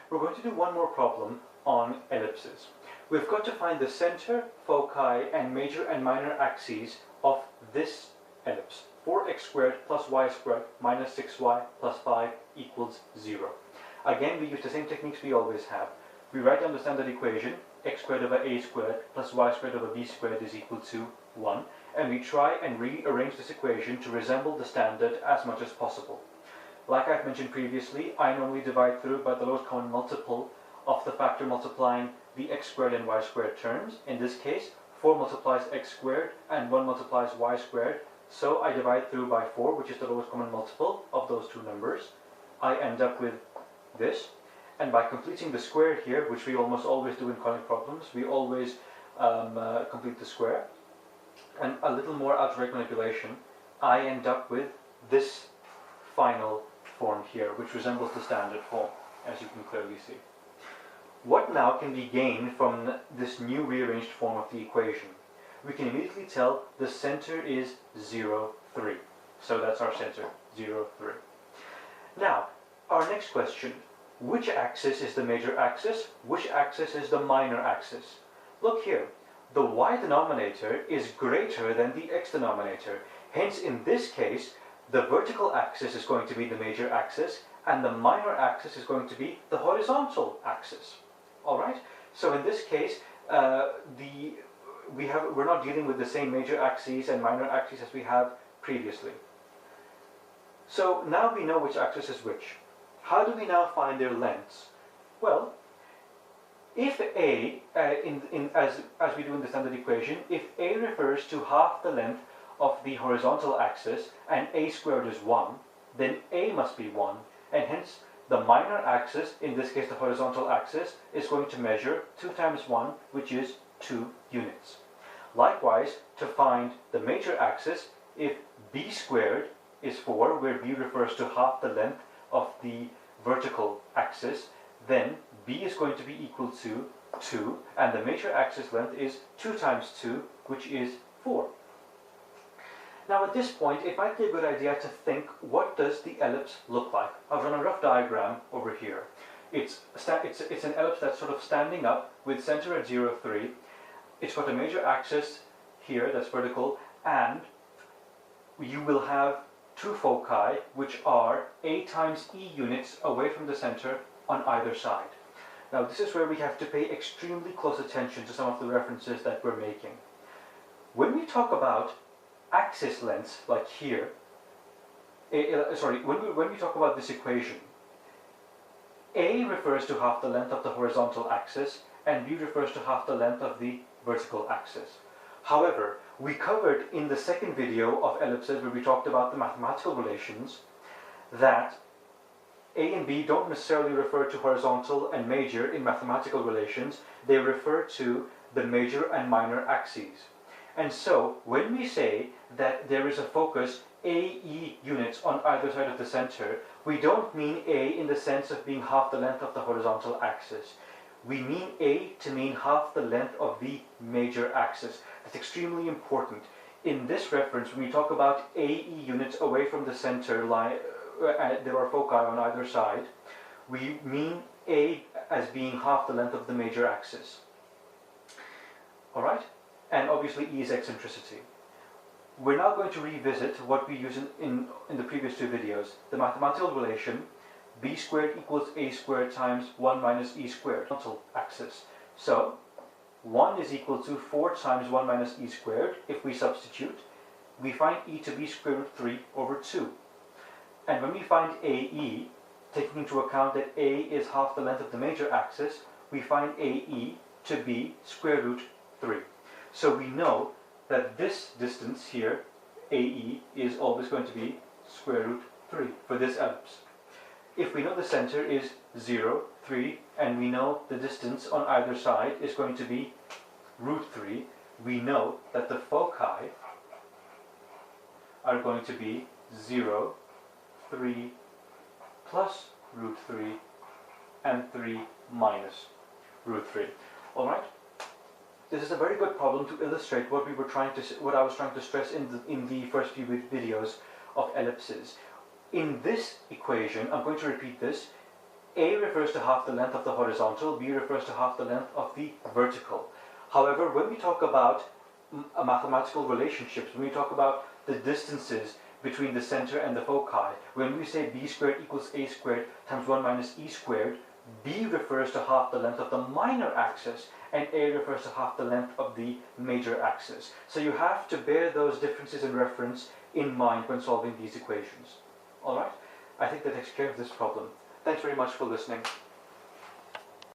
we're going to do one more problem on ellipses. We've got to find the center, foci, and major and minor axes of this ellipse. 4x squared plus y squared minus 6y plus 5 equals 0. Again, we use the same techniques we always have. We write down the standard equation, x squared over a squared plus y squared over b squared is equal to 1, and we try and rearrange this equation to resemble the standard as much as possible. Like I've mentioned previously, I normally divide through by the lowest common multiple of the factor multiplying the x squared and y squared terms. In this case, 4 multiplies x squared and 1 multiplies y squared, so I divide through by 4, which is the lowest common multiple of those two numbers. I end up with this, and by completing the square here, which we almost always do in conic problems, we always complete the square, and a little more algebraic manipulation, I end up with this final form here, which resembles the standard form, as you can clearly see. What now can be gained from this new rearranged form of the equation? We can immediately tell the center is 0, 3. So that's our center, 0, 3. Now, our next question, which axis is the major axis? Which axis is the minor axis? Look here, the y denominator is greater than the x denominator. Hence, in this case, the vertical axis is going to be the major axis, and the minor axis is going to be the horizontal axis. Alright, so in this case, we're not dealing with the same major axes and minor axes as we have previously. So now we know which axis is which. How do we now find their lengths? Well, if a, as we do in the standard equation, if a refers to half the length of the horizontal axis and a squared is 1, then a must be 1, and hence the minor axis, in this case the horizontal axis, is going to measure 2 times 1, which is 2 units. Likewise, to find the major axis, if b squared is 4, where b refers to half the length of the vertical axis, then b is going to be equal to 2, and the major axis length is 2 times 2, which is 4. Now at this point, it might be a good idea to think, what does the ellipse look like? I've drawn a rough diagram over here. It's an ellipse that's sort of standing up with center at 0, 3. It's got a major axis here that's vertical, and you will have 2 foci, which are a times e units away from the center on either side. Now this is where we have to pay extremely close attention to some of the references that we're making. When we talk about axis lengths, like here, when we talk about this equation, a refers to half the length of the horizontal axis, and b refers to half the length of the vertical axis. However, we covered in the second video of ellipses, where we talked about the mathematical relations, that a and b don't necessarily refer to horizontal and major in mathematical relations. They refer to the major and minor axes. And so, when we say that there is a focus AE units on either side of the center, we don't mean A in the sense of being half the length of the horizontal axis. We mean A to mean half the length of the major axis. That's extremely important. In this reference, when we talk about AE units away from the center line, there are foci on either side, we mean A as being half the length of the major axis. Alright? And obviously E is eccentricity. We're now going to revisit what we used in the previous 2 videos, the mathematical relation b squared equals a squared times 1 minus e squared, horizontal axis. So 1 is equal to 4 times 1 minus e squared. If we substitute, we find e to be square root 3 over 2. And when we find AE, taking into account that A is half the length of the major axis, we find AE to be square root 3. So we know that this distance here, AE, is always going to be square root 3 for this ellipse. If we know the center is 0, 3, and we know the distance on either side is going to be root 3, we know that the foci are going to be 0, 3 plus root 3, and 3 minus root 3. Alright? This is a very good problem to illustrate what I was trying to stress in the first few videos of ellipses. In this equation, I'm going to repeat this, A refers to half the length of the horizontal, B refers to half the length of the vertical. However, when we talk about mathematical relationships, when we talk about the distances between the center and the foci, when we say b squared equals a squared times 1 minus e squared, b refers to half the length of the minor axis and a refers to half the length of the major axis. So you have to bear those differences in reference in mind when solving these equations. Alright, I think that takes care of this problem. Thanks very much for listening.